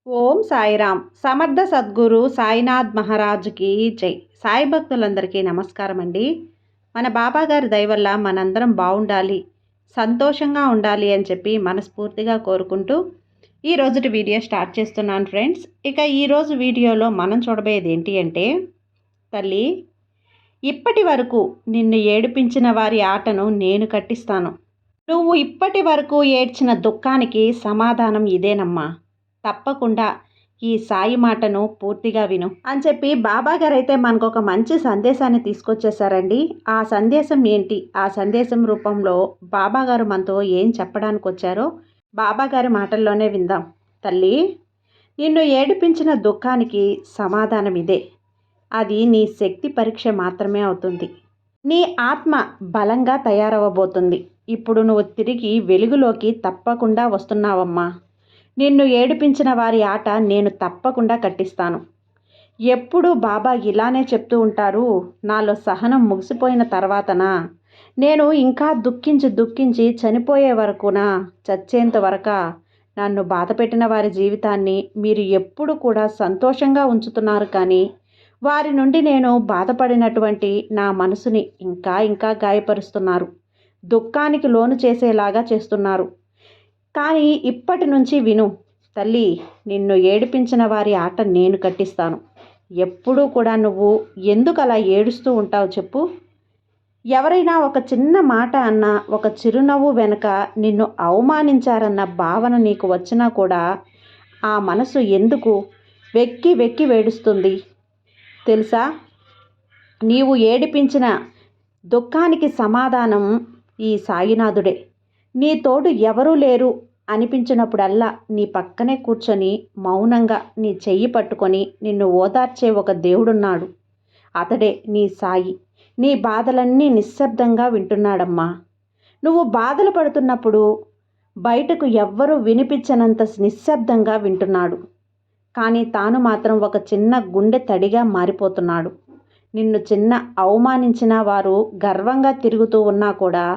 ఓం సాయిరామ్. సమర్థ సద్గురు సాయినాథ్ మహారాజుకి జై. సాయి భక్తులందరికీ నమస్కారం అండి. మన బాబాగారి దయ వల్ల మనందరం బాగుండాలి, సంతోషంగా ఉండాలి అని చెప్పి మనస్ఫూర్తిగా కోరుకుంటూ ఈ రోజుటి వీడియో స్టార్ట్ చేస్తున్నాను ఫ్రెండ్స్. ఇక ఈరోజు వీడియోలో మనం చూడబోయేది ఏంటి అంటే, తల్లి, ఇప్పటి వరకు నిన్ను ఏడిపించిన వారి ఆటను నేను కట్టిస్తాను. నువ్వు ఇప్పటి వరకు ఏడ్చిన దుఃఖానికి సమాధానం ఇదేనమ్మా. తప్పకుండా ఈ సాయి మాటను పూర్తిగా విను అని చెప్పి బాబాగారు అయితే మనకు ఒక మంచి సందేశాన్ని తీసుకొచ్చేసారండి. ఆ సందేశం ఏంటి, ఆ సందేశం రూపంలో బాబాగారు మనతో ఏం చెప్పడానికి వచ్చారో బాబాగారి మాటల్లోనే విందాం. తల్లి, నిన్ను ఏడిపించిన దుఃఖానికి సమాధానం ఇదే. అది నీ శక్తి పరీక్ష మాత్రమే అవుతుంది. నీ ఆత్మ బలంగా తయారవబోతుంది. ఇప్పుడు నువ్వు తిరిగి వెలుగులోకి తప్పకుండా వస్తున్నావమ్మా. నిన్ను ఏడిపించిన వారి ఆట నేను తప్పకుండా కట్టిస్తాను. ఎప్పుడూ బాబా ఇలానే చెప్తూ ఉంటారు, నాలో సహనం ముగిసిపోయిన తర్వాతనా, నేను ఇంకా దుఃఖించి చనిపోయే వరకునా, చచ్చేంత వరకా నన్ను బాధపెట్టిన వారి జీవితాన్ని మీరు ఎప్పుడు కూడా సంతోషంగా ఉంచుతున్నారు, కానీ వారి నుండి నేను బాధపడినటువంటి నా మనసుని ఇంకా గాయపరుస్తున్నారు, దుఃఖానికి లోను చేసేలాగా చేస్తున్నారు. కానీ ఇప్పటి నుంచి విను తల్లి, నిన్ను ఏడిపించిన వారి ఆట నేను కట్టిస్తాను. ఎప్పుడూ కూడా నువ్వు ఎందుకు అలా ఏడుస్తూ ఉంటావు చెప్పు? ఎవరైనా ఒక చిన్న మాట అన్నా, ఒక చిరునవ్వు వెనుక నిన్ను అవమానించారన్న భావన నీకు వచ్చినా కూడా ఆ మనసు ఎందుకు వెక్కి వేడుస్తుంది తెలుసా? నీవు ఏడిపించిన దుఃఖానికి సమాధానం ఈ సాయినాథుడే. నీ తోడు ఎవరూ లేరు అనిపించినప్పుడల్లా నీ పక్కనే కూర్చొని మౌనంగా నీ చెయ్యి పట్టుకొని నిన్ను ఓదార్చే ఒక దేవుడున్నాడు. అతడే నీ సాయి. నీ బాధలన్నీ నిశ్శబ్దంగా వింటున్నాడమ్మా. నువ్వు బాధలు పడుతున్నప్పుడు బయటకు ఎవ్వరూ వినిపించనంత నిశ్శబ్దంగా వింటున్నాడు. కానీ తాను మాత్రం ఒక చిన్న గుండె తడిగా మారిపోతున్నాడు. నిన్ను చిన్న అవమానించిన వారు గర్వంగా తిరుగుతూ ఉన్నా కూడా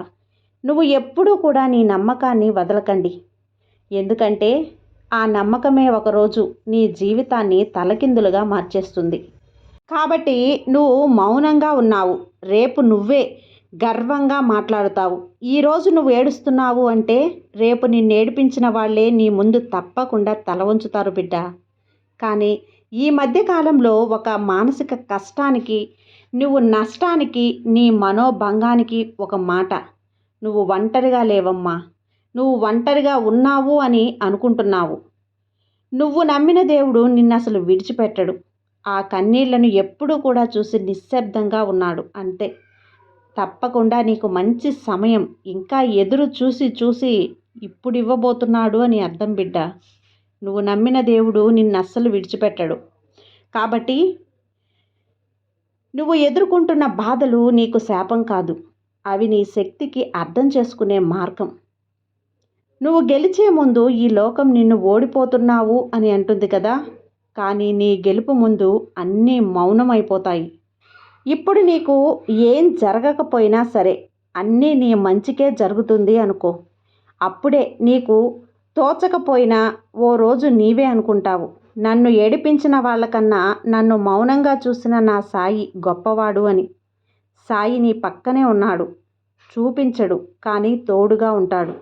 నువ్వు ఎప్పుడూ కూడా నీ నమ్మకాన్ని వదలకండి. ఎందుకంటే ఆ నమ్మకమే ఒకరోజు నీ జీవితాన్ని తలకిందులుగా మార్చేస్తుంది. కాబట్టి నువ్వు మౌనంగా ఉన్నావు, రేపు నువ్వే గర్వంగా మాట్లాడుతావు. ఈరోజు నువ్వు ఏడుస్తున్నావు అంటే రేపు నిన్ను ఏడిపించిన వాళ్ళే నీ ముందు తప్పకుండా తల వంచుతారు బిడ్డ. కానీ ఈ మధ్యకాలంలో ఒక మానసిక కష్టానికి, నువ్వు నష్టానికి, నీ మనోభంగానికి ఒక మాట, నువ్వు ఒంటరిగా లేవమ్మా. నువ్వు ఒంటరిగా ఉన్నావు అని అనుకుంటున్నావు. నువ్వు నమ్మిన దేవుడు నిన్ను అసలు విడిచిపెట్టడు. ఆ కన్నీళ్లను ఎప్పుడూ కూడా చూసి నిశ్శబ్దంగా ఉన్నాడు అంతే. తప్పకుండా నీకు మంచి సమయం ఇంకా ఎదురు చూసి ఇప్పుడు ఇవ్వబోతున్నాడు అని అర్థం బిడ్డ. నువ్వు నమ్మిన దేవుడు నిన్ను అస్సలు విడిచిపెట్టడు. కాబట్టి నువ్వు ఎదుర్కొంటున్న బాధలు నీకు శాపం కాదు, అవి నీ శక్తికి అర్థం చేసుకునే మార్గం. నువ్వు గెలిచే ముందు ఈ లోకం నిన్ను ఓడిపోతున్నావు అని అంటుంది కదా, కానీ నీ గెలుపు ముందు అన్నీ మౌనమైపోతాయి. ఇప్పుడు నీకు ఏం జరగకపోయినా సరే అన్నీ నీ మంచికే జరుగుతుంది అనుకో. అప్పుడే నీకు తోచకపోయినా ఓ రోజు నీవే అనుకుంటావు, నన్ను ఏడిపించిన వాళ్ళకన్నా నన్ను మౌనంగా చూసిన నా సాయి గొప్పవాడు అని. సాయి నీ పక్కనే ఉన్నాడు, చూపించడు కానీ తోడుగా ఉంటాడు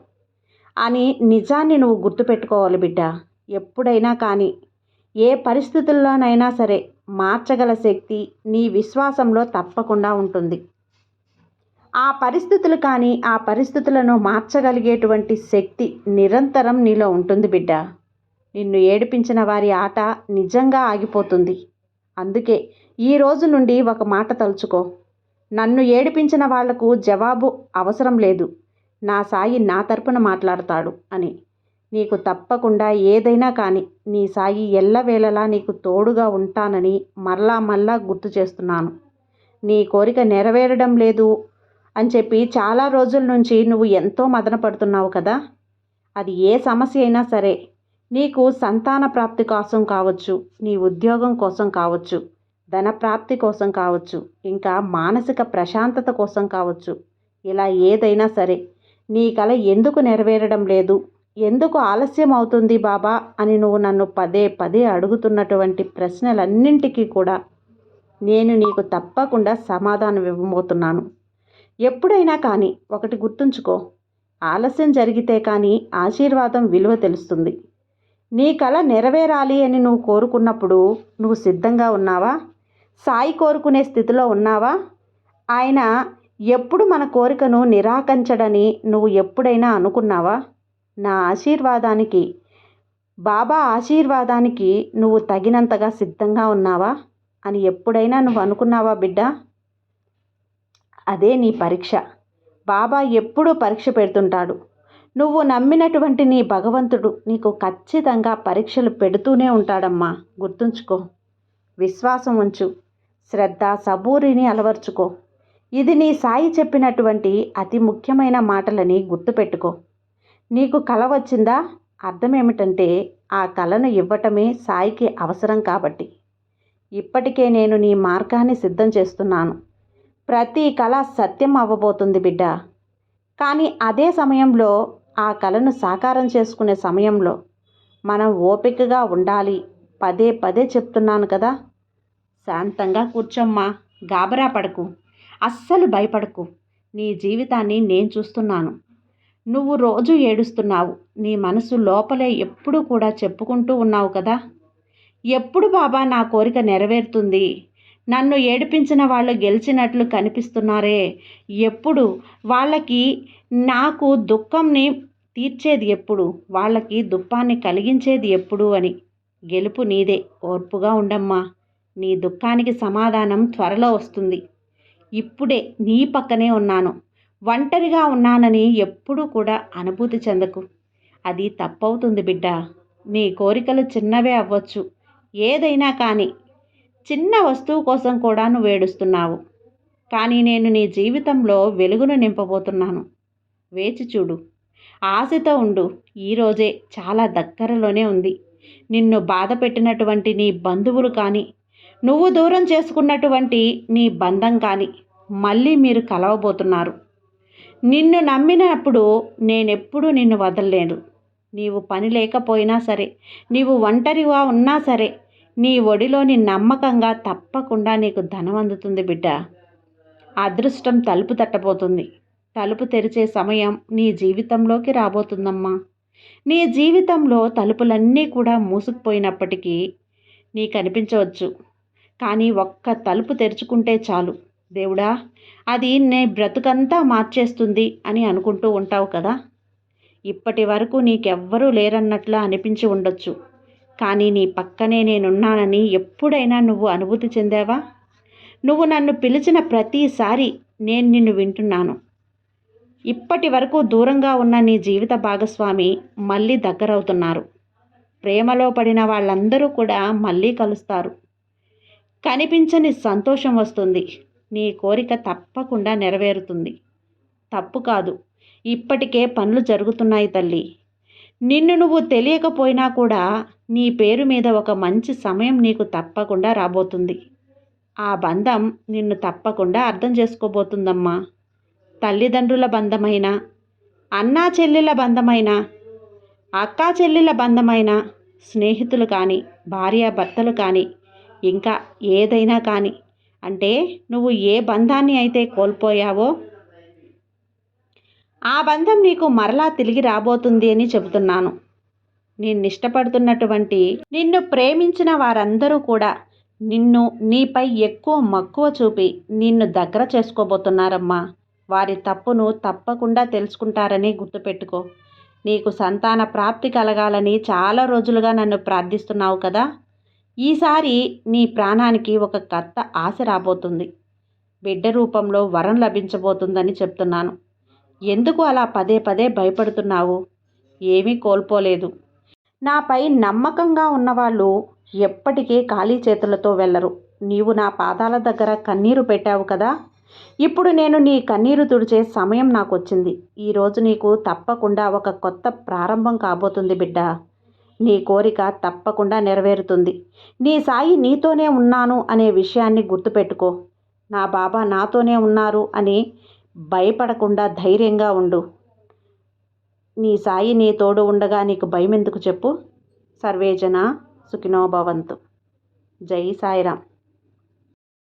అని నిజాన్ని నువ్వు గుర్తుపెట్టుకోవాలి బిడ్డ. ఎప్పుడైనా కానీ ఏ పరిస్థితుల్లోనైనా సరే మార్చగల శక్తి నీ విశ్వాసంలో తప్పకుండా ఉంటుంది. ఆ పరిస్థితులు కానీ ఆ పరిస్థితులను మార్చగలిగేటువంటి శక్తి నిరంతరం నీలో ఉంటుంది బిడ్డ. నిన్ను ఏడిపించిన వారి ఆట నిజంగా ఆగిపోతుంది. అందుకే ఈ రోజు నుండి ఒక మాట తలుచుకో, నన్ను ఏడిపించిన వాళ్లకు జవాబు అవసరం లేదు, నా సాయి నా తరపున మాట్లాడతాడు అని. నీకు తప్పకుండా ఏదైనా కానీ నీ సాయి ఎల్లవేళలా నీకు తోడుగా ఉంటానని మరలా గుర్తు చేస్తున్నాను. నీ కోరిక నెరవేరడం లేదు అని చెప్పి చాలా రోజుల నుంచి నువ్వు ఎంతో మదన పడుతున్నావు కదా. అది ఏ సమస్య అయినా సరే, నీకు సంతాన ప్రాప్తి కోసం కావచ్చు, నీ ఉద్యోగం కోసం కావచ్చు, ధనప్రాప్తి కోసం కావచ్చు, ఇంకా మానసిక ప్రశాంతత కోసం కావచ్చు, ఇలా ఏదైనా సరే నీ కల ఎందుకు నెరవేరడం లేదు, ఎందుకు ఆలస్యం అవుతుంది బాబా అని నువ్వు నన్ను పదే పదే అడుగుతున్నటువంటి ప్రశ్నలన్నింటికీ కూడా నేను నీకు తప్పకుండా సమాధానం ఇవ్వబోతున్నాను. ఎప్పుడైనా కానీ ఒకటి గుర్తుంచుకో, ఆలస్యం జరిగితే కానీ ఆశీర్వాదం విలువ తెలుస్తుంది. నీ కల నెరవేరాలి అని నువ్వు కోరుకున్నప్పుడు నువ్వు సిద్ధంగా ఉన్నావా? సాయి కోరుకునే స్థితిలో ఉన్నావా? ఆయన ఎప్పుడు మన కోరికను నిరాకరించడని నువ్వు ఎప్పుడైనా అనుకున్నావా? నా ఆశీర్వాదానికి, బాబా ఆశీర్వాదానికి నువ్వు తగినంతగా సిద్ధంగా ఉన్నావా అని ఎప్పుడైనా నువ్వు అనుకున్నావా బిడ్డ? అదే నీ పరీక్ష. బాబా ఎప్పుడూ పరీక్ష పెడుతుంటాడు. నువ్వు నమ్మినటువంటి నీ భగవంతుడు నీకు ఖచ్చితంగా పరీక్షలు పెడుతూనే ఉంటాడమ్మా. గుర్తుంచుకో, విశ్వాసం ఉంచు, శ్రద్ధ సబూరిని అలవర్చుకో. ఇది నీ సాయి చెప్పినటువంటి అతి ముఖ్యమైన మాటలని గుర్తుపెట్టుకో. నీకు కల వచ్చిందా? అర్థం ఏమిటంటే ఆ కలను ఇవ్వటమే సాయికి అవసరం కాబట్టి. ఇప్పటికే నేను నీ మార్గాన్ని సిద్ధం చేస్తున్నాను. ప్రతి కళ సత్యం అవ్వబోతుంది బిడ్డ. కానీ అదే సమయంలో ఆ కళను సాకారం చేసుకునే సమయంలో మనం ఓపికగా ఉండాలి. పదే పదే చెప్తున్నాను కదా. శాంతంగా కూర్చోమ్మా, గాబరా పడకు, అస్సలు భయపడకు. నీ జీవితాన్ని నేను చూస్తున్నాను. నువ్వు రోజు ఏడుస్తున్నావు. నీ మనసు లోపలే ఎప్పుడూ కూడా చెప్పుకుంటూ ఉన్నావు కదా, ఎప్పుడు బాబా నా కోరిక నెరవేరుతుంది, నన్ను ఏడిపించిన వాళ్ళు గెలిచినట్లు కనిపిస్తున్నారే, ఎప్పుడు వాళ్ళకి నాకు దుఃఖంని తీర్చేది ఎప్పుడు, వాళ్ళకి దుఃఖాన్ని కలిగించేది ఎప్పుడు అని. గెలుపు నీదే. ఓర్పుగా ఉండమ్మా. నీ దుఃఖానికి సమాధానం త్వరలో వస్తుంది. ఇప్పుడే నీ పక్కనే ఉన్నాను. ఒంటరిగా ఉన్నానని ఎప్పుడూ కూడా అనుభూతి చెందకు. అది తప్పవుతుంది బిడ్డ. నీ కోరికలు చిన్నవే అవ్వచ్చు. ఏదైనా కానీ చిన్న వస్తువు కోసం కూడా నువ్వు ఏడుస్తున్నావు. కానీ నేను నీ జీవితంలో వెలుగును నింపబోతున్నాను. వేచి చూడు, ఆశతో ఉండు. ఈరోజే చాలా దగ్గరలోనే ఉంది. నిన్ను బాధ పెట్టినటువంటి నీ బంధువులు కానీ, నువ్వు దూరం చేసుకున్నటువంటి నీ బంధం కానీ మళ్ళీ మీరు కలవబోతున్నారు. నిన్ను నమ్మినప్పుడు నేనెప్పుడూ నిన్ను వదలలేను. నీవు పని లేకపోయినా సరే, నీవు ఒంటరిగా ఉన్నా సరే, నీ ఒడిలోని నమ్మకంగా తప్పకుండా నీకు ధనం అందుతుంది బిడ్డ. అదృష్టం తలుపు తట్టబోతుంది. తలుపు తెరిచే సమయం నీ జీవితంలోకి రాబోతుందమ్మా. నీ జీవితంలో తలుపులన్నీ కూడా మూసుకుపోయినప్పటికీ నీకు అనిపించవచ్చు. కానీ ఒక్క తలుపు తెరుచుకుంటే చాలు, దేవుడా అది నీ బ్రతుకంతా మార్చేస్తుంది అని అనుకుంటూ ఉంటావు కదా. ఇప్పటి వరకు నీకెవ్వరూ లేరన్నట్లా అనిపించి ఉండొచ్చు. కానీ నీ పక్కనే నేనున్నానని ఎప్పుడైనా నువ్వు అనుభూతి చెందావా? నువ్వు నన్ను పిలిచిన ప్రతిసారి నేను నిన్ను వింటున్నాను. ఇప్పటి వరకు దూరంగా ఉన్న నీ జీవిత భాగస్వామి మళ్ళీ దగ్గరవుతున్నారు. ప్రేమలో పడిన వాళ్ళందరూ కూడా మళ్ళీ కలుస్తారు. కనిపించని సంతోషం వస్తుంది. నీ కోరిక తప్పకుండా నెరవేరుతుంది. తప్పు కాదు, ఇప్పటికే పనులు జరుగుతున్నాయి తల్లి. నిన్ను నువ్వు తెలియకపోయినా కూడా నీ పేరు మీద ఒక మంచి సమయం నీకు తప్పకుండా రాబోతుంది. ఆ బంధం నిన్ను తప్పకుండా అర్థం చేసుకోబోతుందమ్మా. తల్లిదండ్రుల బంధమైన, అన్నా చెల్లెల బంధమైన, అక్కా చెల్లెల బంధమైన, స్నేహితులు కానీ, భార్యాభర్తలు కానీ, ఇంకా ఏదైనా కానీ, అంటే నువ్వు ఏ బంధాన్ని అయితే కోల్పోయావో ఆ బంధం నీకు మరలా తిరిగి రాబోతుంది అని చెబుతున్నాను. నిన్నిష్టపడుతున్నటువంటి, నిన్ను ప్రేమించిన వారందరూ కూడా నీపై ఎక్కువ మక్కువ చూపి నిన్ను దగ్గర చేసుకోబోతున్నారమ్మా. వారి తప్పును తప్పకుండా తెలుసుకుంటారని గుర్తుపెట్టుకో. నీకు సంతాన ప్రాప్తి కలగాలని చాలా రోజులుగా నన్ను ప్రార్థిస్తున్నావు కదా. ఈసారి నీ ప్రాణానికి ఒక కొత్త ఆశ రాబోతుంది. బిడ్డ రూపంలో వరం లభించబోతుందని చెప్తున్నాను. ఎందుకు అలా పదే పదే భయపడుతున్నావు? ఏమీ కోల్పోలేదు. నాపై నమ్మకంగా ఉన్నవాళ్ళు ఎప్పటికీ ఖాళీ చేతులతో వెళ్ళరు. నీవు నా పాదాల దగ్గర కన్నీరు పెట్టావు కదా. ఇప్పుడు నేను నీ కన్నీరు తుడిచే సమయం నాకు వచ్చింది. ఈరోజు నీకు తప్పకుండా ఒక కొత్త ప్రారంభం కాబోతుంది బిడ్డ. నీ కోరిక తప్పకుండా నెరవేరుతుంది. నీ సాయి నీతోనే ఉన్నాను అనే విషయాన్ని గుర్తుపెట్టుకో. నా బాబా నాతోనే ఉన్నారు అని భయపడకుండా ధైర్యంగా ఉండు. నీ సాయి నీ తోడు ఉండగా నీకు భయం ఎందుకు చెప్పు. సర్వేజన సుఖినో భవంతు. జై సాయిరామ్.